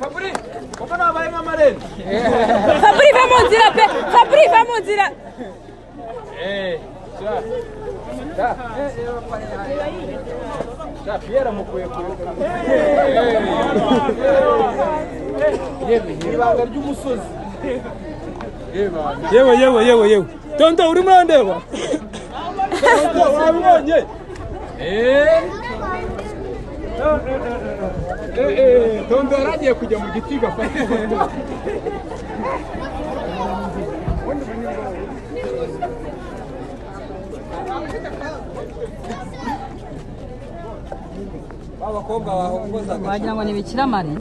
Fabri, pourquoi on va aller marrer? Fabri va monter la paix. Fabri va monter la. Fiera mukuye kure. Yewe. Tonto uri murandeba. Wabonye? Tonto aragiye kujya mu giti gafata. Abakobwa baho kuboza wagira ngo ni Bikira Mariya.